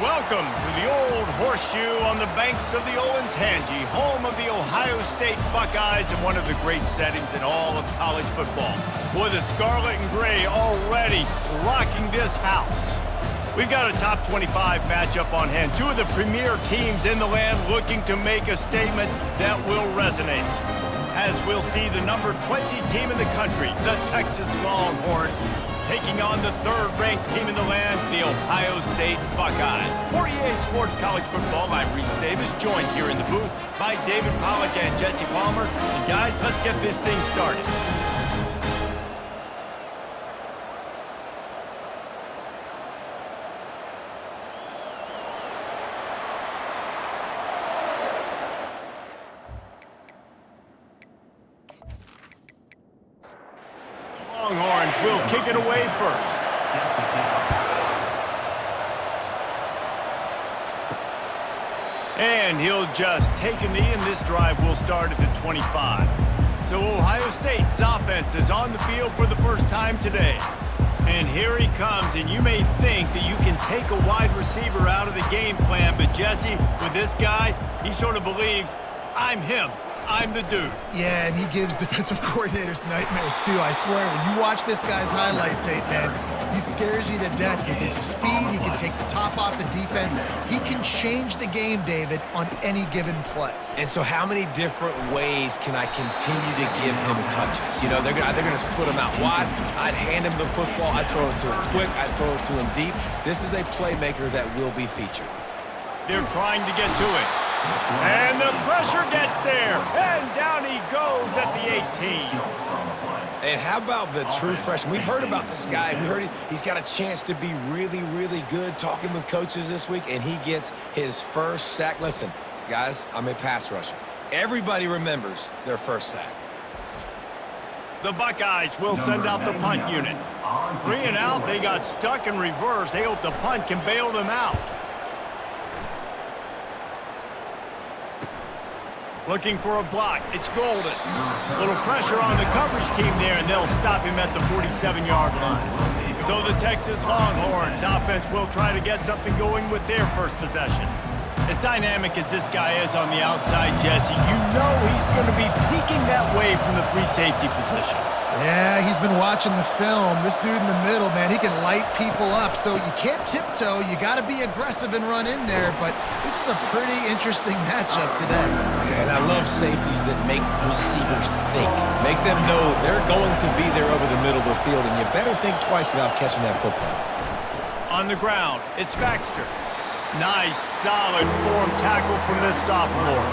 Welcome to the Old Horseshoe on the banks of the Olentangy, home of the Ohio State Buckeyes and one of the great settings in all of college football. Boy, the Scarlet and Gray already rocking this house. We've got a top 25 matchup on hand. Two of the premier teams in the land looking to make a statement that will resonate. As we'll see the number 20 team in the country, the Texas Longhorns, taking on the third-ranked team in the land, the Ohio State Buckeyes. For EA Sports College Football, I'm Reese Davis, joined here in the booth by David Pollack and Jesse Palmer. And guys, let's get this thing started. Longhorns will kick it away first. And he'll just take a knee, and this drive will start at the 25. So Ohio State's offense is on the field for the first time today. And here he comes, and you may think that you can take a wide receiver out of the game plan, but Jesse, with this guy, he sort of believes, I'm him. I'm the dude. Yeah, and he gives defensive coordinators nightmares, too. I swear, when you watch this guy's highlight tape, man, he scares you to death with his speed. He can take the top off the defense. He can change the game, David, on any given play. And so how many different ways can I continue to give him touches? You know, they're going to split him out wide. I'd hand him the football. I'd throw it to him quick. I'd throw it to him deep. This is a playmaker that will be featured. They're trying to get to it. And the pressure gets there. And down he goes at the 18. And how about the true freshman? We've heard about this guy. We heard he's got a chance to be really, really good, talking with coaches this week, and he gets his first sack. Listen, guys, I'm a pass rusher. Everybody remembers their first sack. The Buckeyes will send out the punt unit. 3 and out, they got stuck in reverse. They hope the punt can bail them out. Looking for a block. It's Golden. Little pressure on the coverage team there, and they'll stop him at the 47-yard line. So the Texas Longhorns offense will try to get something going with their first possession. As dynamic as this guy is on the outside, Jesse, you know he's going to be peeking that way from the free safety position. Yeah, he's been watching the film. This dude in the middle, man, he can light people up. So you can't tiptoe. You got to be aggressive and run in there. But this is a pretty interesting matchup today. And I love safeties that make receivers think. Make them know they're going to be there over the middle of the field, and you better think twice about catching that football. On the ground, it's Baxter. Nice, solid form tackle from this sophomore.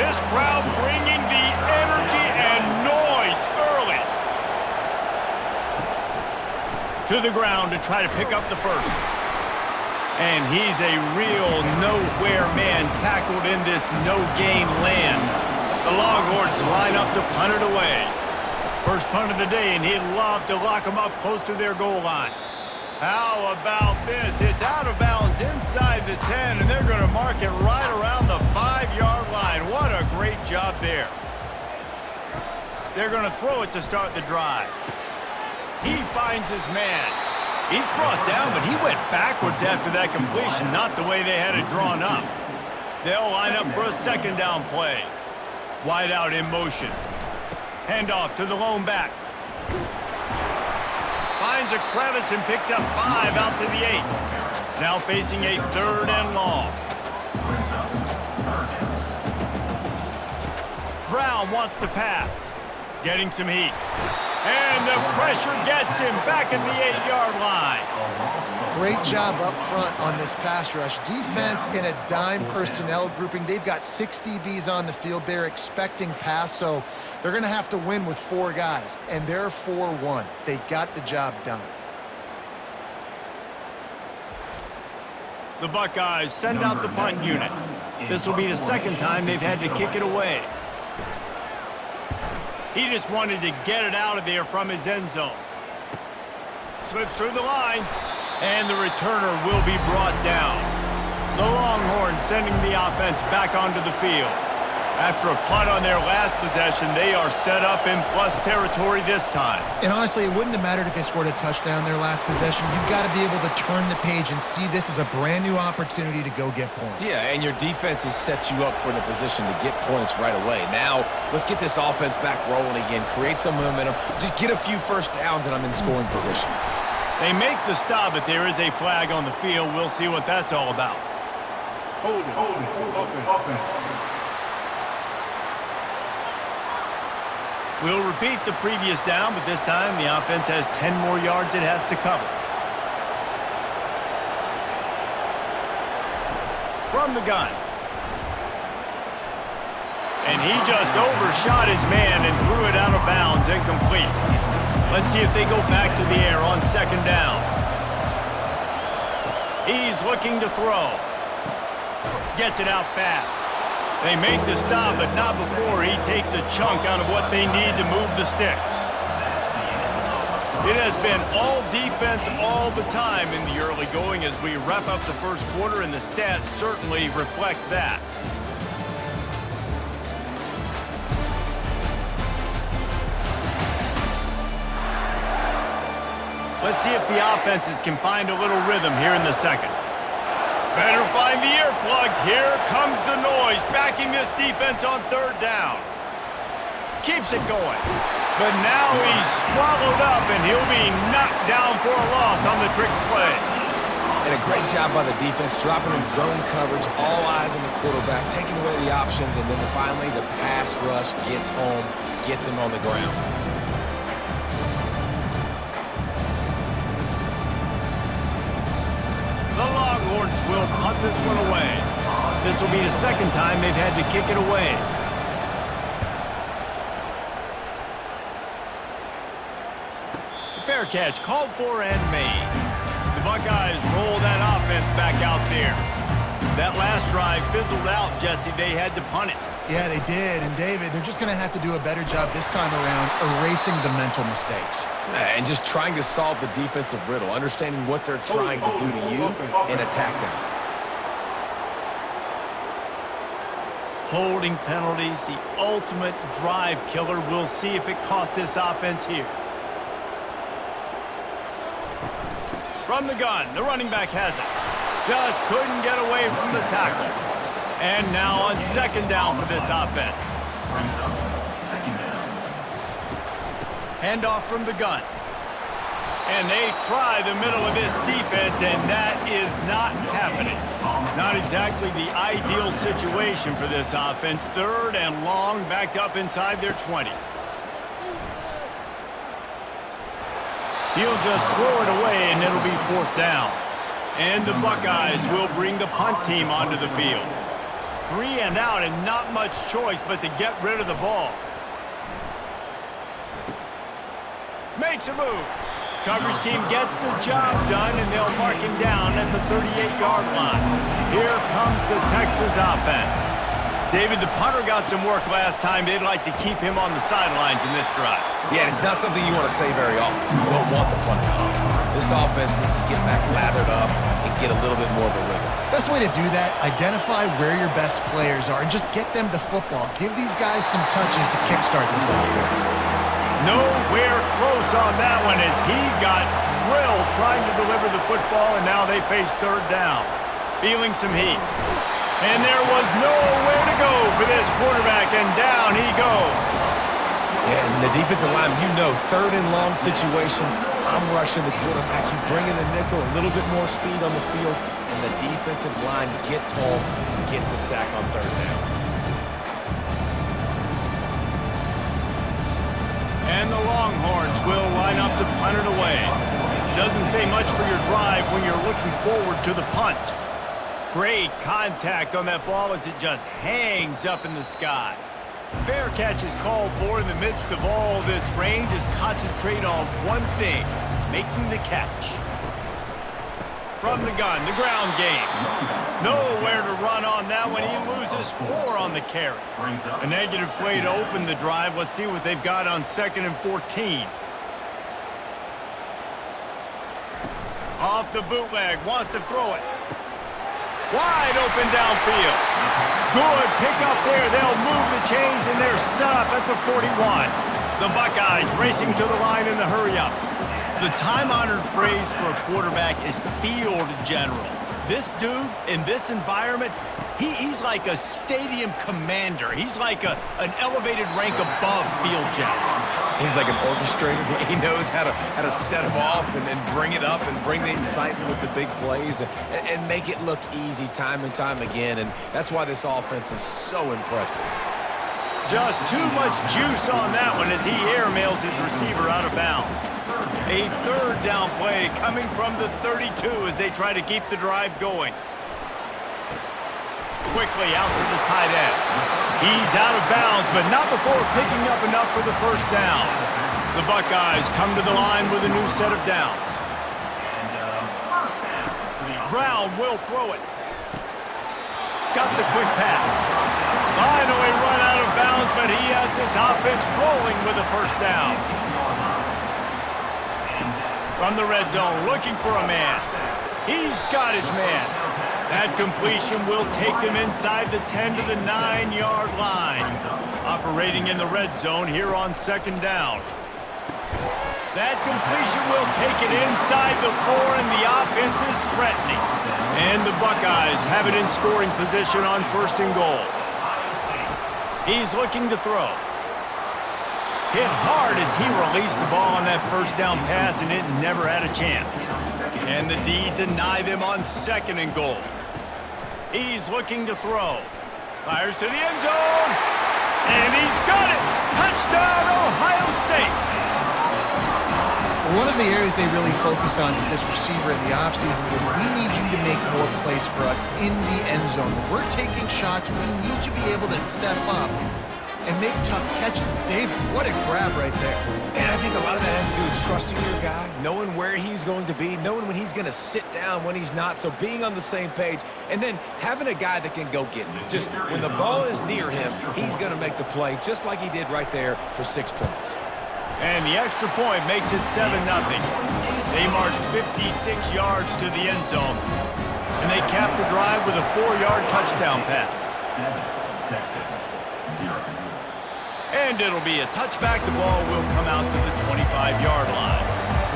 This crowd bringing the energy and noise early. To the ground to try to pick up the first. And he's a real nowhere man tackled in this no-gain land. The Longhorns line up to punt it away. First punt of the day, and he'd love to lock them up close to their goal line. How about this? It's out of bounds inside the 10, and they're going to mark it right around the 5-yard line. What a great job there. They're going to throw it to start the drive. He finds his man. He's brought down, but he went backwards after that completion, not the way they had it drawn up. They'll line up for a second down play. Wide out in motion. Handoff to the lone back. Finds a crevice and picks up 5 out to the 8. Now facing a 3rd and long. Brown wants to pass. Getting some heat. And the pressure gets him back at the 8-yard line. Great job up front on this pass rush. Defense in a dime personnel grouping. They've got 6 DBs on the field. They're expecting pass, so they're going to have to win with 4 guys, and they're 4-1. They got the job done. The Buckeyes send out the punt unit. This will be the second time they've had to kick it away. He just wanted to get it out of there from his end zone. Slips through the line, and the returner will be brought down. The Longhorns sending the offense back onto the field. After a punt on their last possession, they are set up in plus territory this time. And honestly, it wouldn't have mattered if they scored a touchdown their last possession. You've got to be able to turn the page and see this as a brand new opportunity to go get points. Yeah, and your defense has set you up for the position to get points right away. Now, let's get this offense back rolling again, create some momentum, just get a few first downs, and I'm in scoring position. They make the stop, but there is a flag on the field. We'll see what that's all about. Hold it, offense. We'll repeat the previous down, but this time the offense has 10 more yards it has to cover. From the gun. And he just overshot his man and threw it out of bounds, incomplete. Let's see if they go back to the air on second down. He's looking to throw. Gets it out fast. They make the stop, but not before he takes a chunk out of what they need to move the sticks. It has been all defense all the time in the early going as we wrap up the first quarter, and the stats certainly reflect that. Let's see if the offenses can find a little rhythm here in the second. Better find the earplugs. Here comes the noise, backing this defense on third down. Keeps it going. But now he's swallowed up, and he'll be knocked down for a loss on the trick play. And a great job by the defense, dropping in zone coverage, all eyes on the quarterback, taking away the options, and then finally the pass rush gets home, gets him on the ground. The Longhorns will punt this one away. This will be the second time they've had to kick it away. Fair catch called for and made. The Buckeyes roll that offense back out there. That last drive fizzled out, Jesse. They had to punt it. Yeah, they did. And David, they're just going to have to do a better job this time around erasing the mental mistakes. And just trying to solve the defensive riddle, understanding what they're trying to do to you and attack them. Holding penalties, the ultimate drive killer. We'll see if it costs this offense here. From the gun, the running back has it. Just couldn't get away from the tackle. And now on second down for this offense. Handoff from the gun. And they try the middle of this defense, and that is not happening. Not exactly the ideal situation for this offense. Third and long, backed up inside their 20. He'll just throw it away, and it'll be fourth down. And the Buckeyes will bring the punt team onto the field. 3 and out, and not much choice but to get rid of the ball. Makes a move. Coverage team gets the job done, and they'll mark him down at the 38-yard line. Here comes the Texas offense. David, the punter got some work last time. They'd like to keep him on the sidelines in this drive. Yeah, it's not something you want to say very often. You don't want the punter out there. This offense needs to get back lathered up and get a little bit more of a rhythm. Best way to do that, identify where your best players are and just get them the football. Give these guys some touches to kickstart this offense. Nowhere close on that one as he got drilled trying to deliver the football, and now they face third down. Feeling some heat. And there was nowhere to go for this quarterback, and down he goes. Yeah, and the defensive line, you know, third and long situations, I'm rushing the quarterback. You bring in the nickel, a little bit more speed on the field, and the defensive line gets home and gets the sack on third down. And the Longhorns will line up to punt it away. Doesn't say much for your drive when you're looking forward to the punt. Great contact on that ball as it just hangs up in the sky. Fair catch is called for in the midst of all this rain. Just concentrate on one thing, making the catch. From the gun, the ground game. Nowhere to run on that one. He loses 4 on the carry. A negative play to open the drive. Let's see what they've got on 2nd and 14. Off the bootleg, wants to throw it. Wide open downfield. Good pick up there. They'll move the chains, and they're set up at the 41. The Buckeyes racing to the line in the hurry-up. The time-honored phrase for a quarterback is field general. This dude, in this environment, he's like a stadium commander. He's like an elevated rank above field general. He's like an orchestrator. He knows how to set him off and then bring it up and bring the excitement with the big plays and make it look easy time and time again. And that's why this offense is so impressive. Just too much juice on that one as he airmails his receiver out of bounds. A third down play coming from the 32 as they try to keep the drive going. Quickly out to the tight end. He's out of bounds, but not before picking up enough for the first down. The Buckeyes come to the line with a new set of downs. Brown will throw it. Got the quick pass. Finally run out of bounds, but he has this offense rolling with a first down. From the red zone, looking for a man. He's got his man. That completion will take him inside the 10 to the 9-yard line. Operating in the red zone here on second down. That completion will take it inside the 4, and the offense is threatening. And the Buckeyes have it in scoring position on first and goal. He's looking to throw. Hit hard as he released the ball on that first down pass, and it never had a chance. And the D deny them on second and goal. He's looking to throw. Fires to the end zone. And he's got it. Touchdown, Ohio State. One of the areas they really focused on with this receiver in the offseason was we need you to make more plays for us in the end zone. When we're taking shots, we need you to be able to step up and make tough catches. David, what a grab right there. And I think a lot of that has to do with trusting your guy, knowing where he's going to be, knowing when he's going to sit down, when he's not, so being on the same page, and then having a guy that can go get him. Just when the ball is near him, he's going to make the play, just like he did right there for 6 points. And the extra point makes it 7-0. They marched 56 yards to the end zone, and they capped the drive with a 4-yard touchdown pass. 7, Texas, 0. And it'll be a touchback. The ball will come out to the 25-yard line.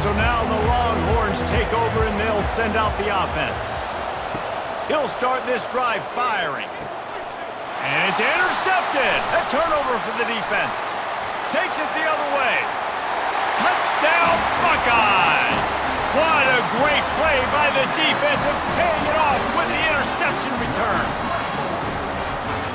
So now the Longhorns take over, and they'll send out the offense. He'll start this drive firing. And it's intercepted. A turnover for the defense. Takes it the other way. Touchdown, Buckeyes! What a great play by the defense and paying it off with the interception return.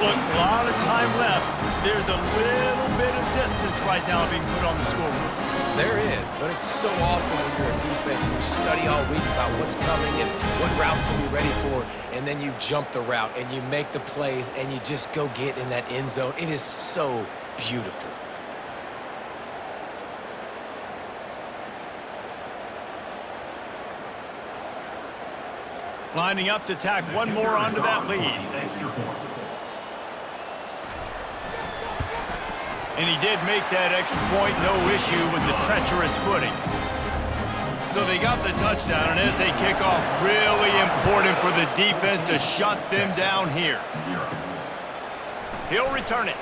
Look, a lot of time left. There's a little bit of distance right now being put on the scoreboard. There is, but it's so awesome when you're a defense and you study all week about what's coming and what routes to be ready for, and then you jump the route and you make the plays and you just go get in that end zone. It is so beautiful. Lining up to tack one more onto that lead. And he did make that extra point, no issue with the treacherous footing. So they got the touchdown, and as they kick off, really important for the defense to shut them down here. He'll return it.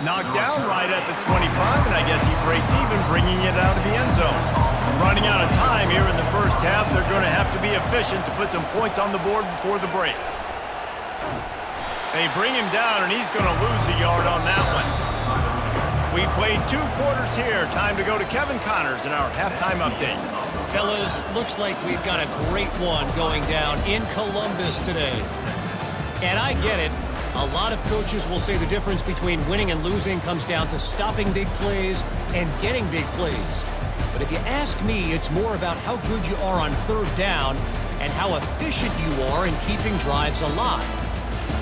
Knocked down right at the 25, and I guess he breaks even, bringing it out of the end zone. Running out of time here in the first half, they're going to have to be efficient to put some points on the board before the break. They bring him down, and he's going to lose a yard on that one. We played 2 quarters here. Time to go to Kevin Connors in our halftime update. Fellas, looks like we've got a great one going down in Columbus today. And I get it. A lot of coaches will say the difference between winning and losing comes down to stopping big plays and getting big plays. But if you ask me, it's more about how good you are on third down and how efficient you are in keeping drives alive.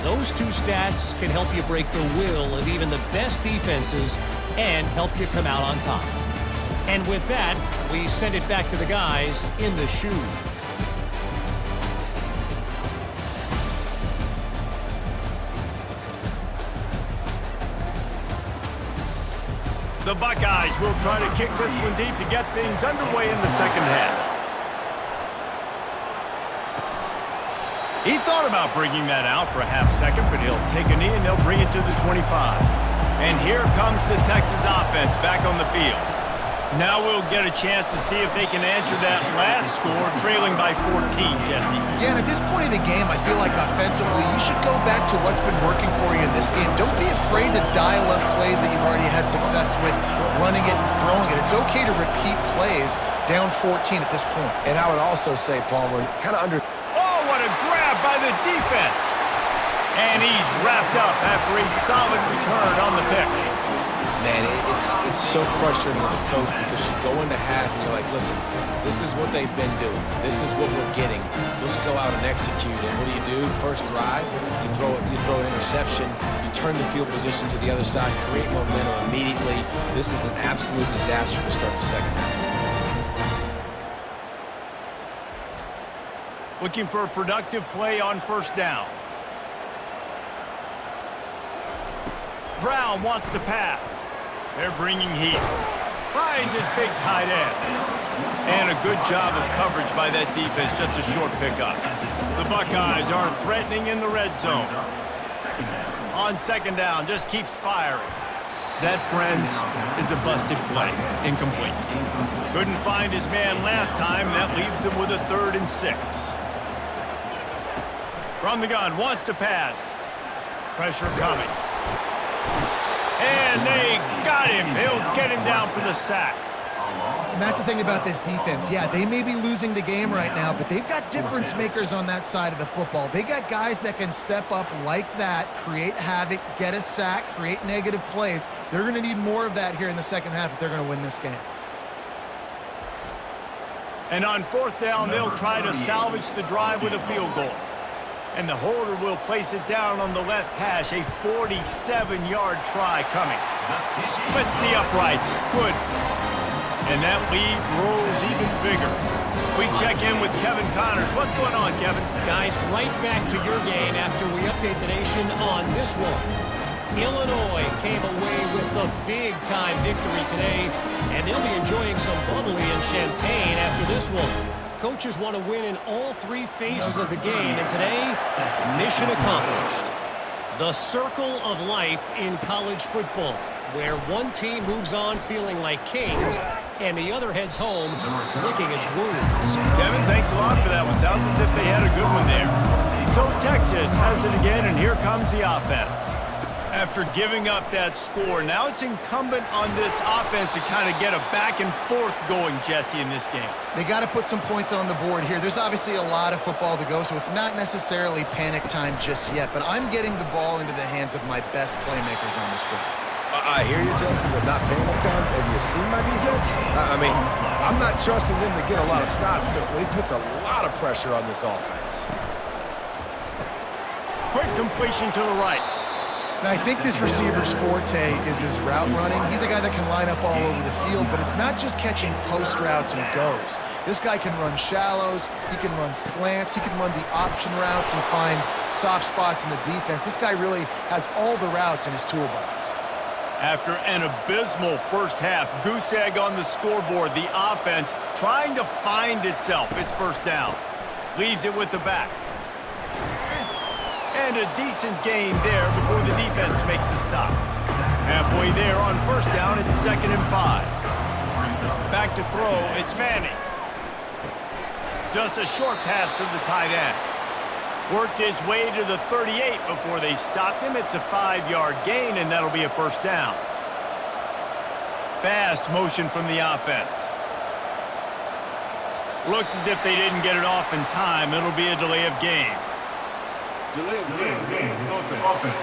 Those 2 stats can help you break the will of even the best defenses and help you come out on top. And with that, we send it back to the guys in the shoe. The Buckeyes will try to kick this one deep to get things underway in the second half. He thought about bringing that out for a half second, but he'll take a knee and they'll bring it to the 25. And here comes the Texas offense back on the field. Now we'll get a chance to see if they can answer that last score, trailing by 14, Jesse. Yeah, and at this point of the game, I feel like offensively, you should go back to what's been working for you in this game. Don't be afraid to dial up plays that you've already had success with, running it and throwing it. It's okay to repeat plays down 14 at this point. And I would also say, Palmer, kind of under... Oh, what a grab by the defense. And he's wrapped up after a solid return on the pick. Man, it's so frustrating as a coach because you go into half and you're like, listen, this is what they've been doing. This is what we're getting. Let's go out and execute. And what do? First drive, you throw an interception, you turn the field position to the other side, create momentum immediately. This is an absolute disaster to start the second half. Looking for a productive play on first down. Brown wants to pass. They're bringing heat. Finds his big tight end. And a good job of coverage by that defense, just a short pickup. The Buckeyes are threatening in the red zone. On second down, just keeps firing. That, friends, is a busted play. Incomplete. Couldn't find his man last time, and that leaves him with a 3rd and 6. From the gun, wants to pass. Pressure coming. And they got him. He'll get him down for the sack. And that's the thing about this defense. Yeah, they may be losing the game right now, but they've got difference makers on that side of the football. They got guys that can step up like that, create havoc, get a sack, create negative plays. They're going to need more of that here in the second half if they're going to win this game. And on fourth down, they'll try to salvage the drive with a field goal. And the holder will place it down on the left hash. A 47-yard try coming. Splits the uprights. Good. And that lead grows even bigger. We check in with Kevin Connors. What's going on, Kevin? Guys, right back to your game after we update the nation on this one. Illinois came away with the big-time victory today, and they'll be enjoying some bubbly and champagne after this one. Coaches want to win in all 3 phases of the game, and today, mission accomplished. The circle of life in college football, where one team moves on feeling like kings, and the other heads home licking its wounds. Kevin, thanks a lot for that one. Sounds as if they had a good one there. So Texas has it again, and here comes the offense. After giving up that score, now it's incumbent on this offense to kind of get a back and forth going, Jesse, in this game. They got to put some points on the board here. There's obviously a lot of football to go, so it's not necessarily panic time just yet, but I'm getting the ball into the hands of my best playmakers on this drive. I hear you, Jesse, but not panic time. Have you seen my defense? I mean, I'm not trusting them to get a lot of stops, so it puts a lot of pressure on this offense. Quick completion to the right. Now, I think this receiver's forte is his route running. He's a guy that can line up all over the field, but it's not just catching post routes and goes. This guy can run shallows, he can run slants, he can run the option routes and find soft spots in the defense. This guy really has all the routes in his toolbox. After an abysmal first half, goose egg on the scoreboard, the offense trying to find itself. It's first down. Leaves it with the back. And a decent gain there before the defense makes the stop. Halfway there on first down, it's 2nd and 5. Back to throw, it's Manning. Just a short pass to the tight end. Worked his way to the 38 before they stopped him. It's a 5-yard gain, and that'll be a first down. Fast motion from the offense. Looks as if they didn't get it off in time. It'll be a delay of game. Delay of game. Offense.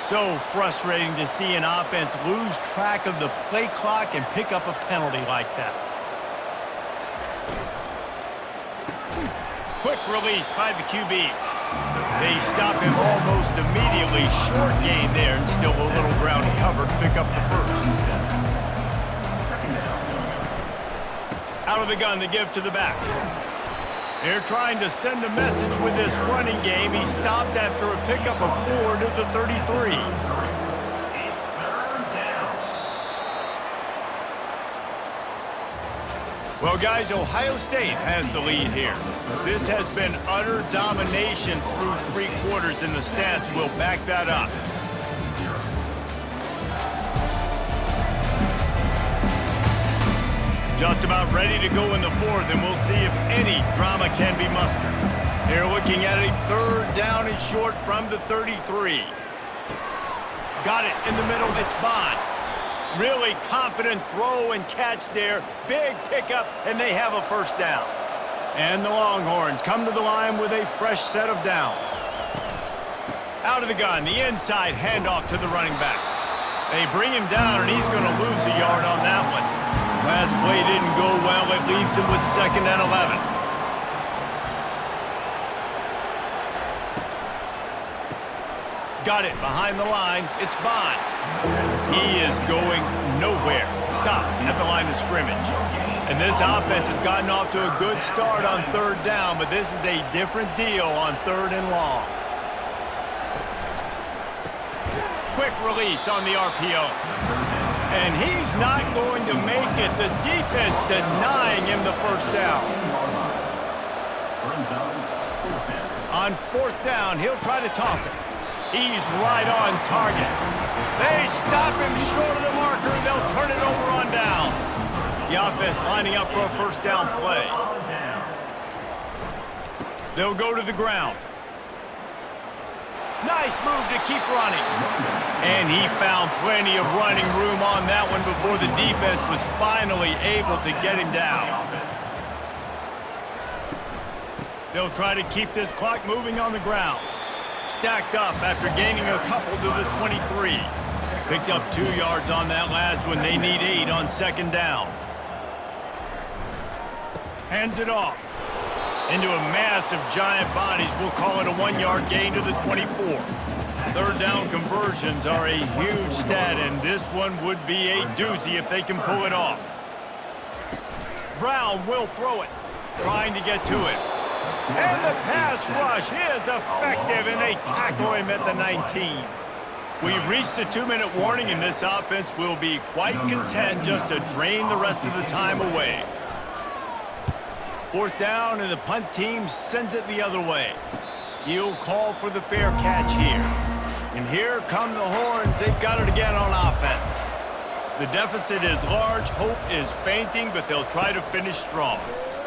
So frustrating to see an offense lose track of the play clock and pick up a penalty like that. Quick release by the QB. They stop him almost immediately. Short gain there, and still a little ground to cover to pick up the first. Out of the gun to give to the back. They're trying to send a message with this running game. He stopped after a pickup of 4 to the 33. Well, guys, Ohio State has the lead here. This has been utter domination through 3 quarters, and the stats will back that up. Just about ready to go in the 4th, and we'll see if any drama can be mustered. They're looking at a 3rd down and short from the 33. Got it in the middle. It's Bond. Really confident throw and catch there. Big pickup, and they have a 1st down. And the Longhorns come to the line with a fresh set of downs. Out of the gun, the inside handoff to the running back. They bring him down, and he's going to lose a yard on that one. Last play didn't go well. It leaves him with 2nd and 11. Got it behind the line. It's Bond. He is going nowhere. Stop at the line of scrimmage. And this offense has gotten off to a good start on 3rd down, but this is a different deal on 3rd and long. Quick release on the RPO. And he's not going to make it. The defense denying him the 1st down. On 4th down, he'll try to toss it. He's right on target. They stop him short of the marker, and they'll turn it over on downs. The offense lining up for a 1st down play. They'll go to the ground. Nice move to keep running. And he found plenty of running room on that one before the defense was finally able to get him down. They'll try to keep this clock moving on the ground. Stacked up after gaining a couple to the 23. Picked up 2 yards on that last one. They need 8 on 2nd down. Hands it off. Into a mass of giant bodies. We'll call it a 1-yard gain to the 24. 3rd down conversions are a huge stat, and this one would be a doozy if they can pull it off. Brown will throw it, trying to get to it. And the pass rush is effective, and they tackle him at the 19. We've reached the 2-minute warning, and this offense will be quite content just to drain the rest of the time away. 4th down, and the punt team sends it the other way. He'll call for the fair catch here. And here come the Horns. They've got it again on offense. The deficit is large. Hope is fainting, but they'll try to finish strong.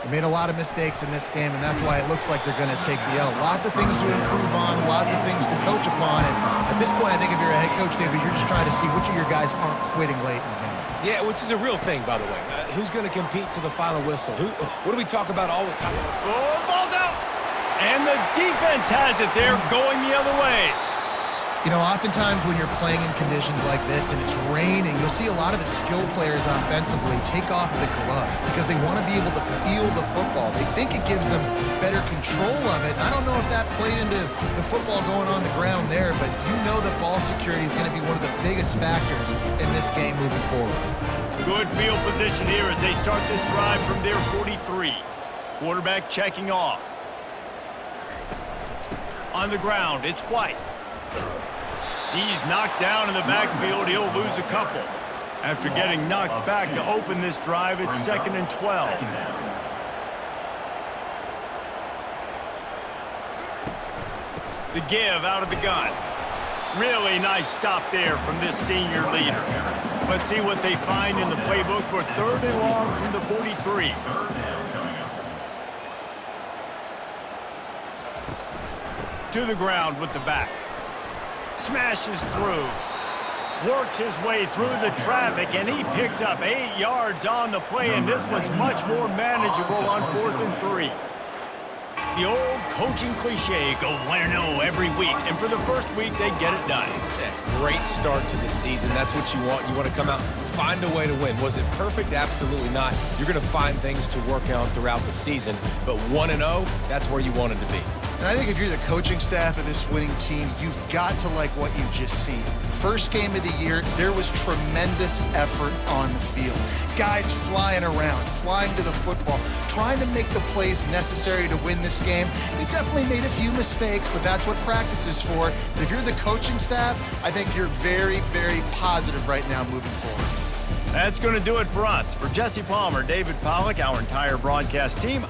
They made a lot of mistakes in this game, and that's why it looks like they're going to take the L. Lots of things to improve on, lots of things to coach upon. And at this point, I think if you're a head coach, David, you're just trying to see which of your guys aren't quitting late in the game. Yeah, which is a real thing, by the way. Who's going to compete to the final whistle? What do we talk about all the time? Oh, the ball's out! And the defense has it. They're going the other way. You know, oftentimes when you're playing in conditions like this and it's raining, you'll see a lot of the skill players offensively take off the gloves because they want to be able to feel the football. They think it gives them better control of it. And I don't know if that played into the football going on the ground there, but you know that ball security is going to be one of the biggest factors in this game moving forward. Good field position here as they start this drive from their 43. Quarterback checking off. On the ground, it's White. He's knocked down in the backfield. He'll lose a couple. After getting knocked back to open this drive, it's 2nd and 12. The give out of the gun. Really nice stop there from this senior leader. Let's see what they find in the playbook for 3rd and long from the 43. To the ground with the back. Smashes through. Works his way through the traffic, and he picks up 8 yards on the play, and this one's much more manageable on 4th and 3. The old coaching cliche, go 1-0 every week, and for the first week, they get it done. Great start to the season. That's what you want. You want to come out, find a way to win. Was it perfect? Absolutely not. You're going to find things to work on throughout the season, but 1-0, that's where you wanted to be. And I think if you're the coaching staff of this winning team, you've got to like what you've just seen. First game of the year, there was tremendous effort on the field. Guys flying around, flying to the football, trying to make the plays necessary to win this game. They definitely made a few mistakes, but that's what practice is for. If you're the coaching staff, I think you're very, very positive right now moving forward. That's going to do it for us. For Jesse Palmer, David Pollack, our entire broadcast team,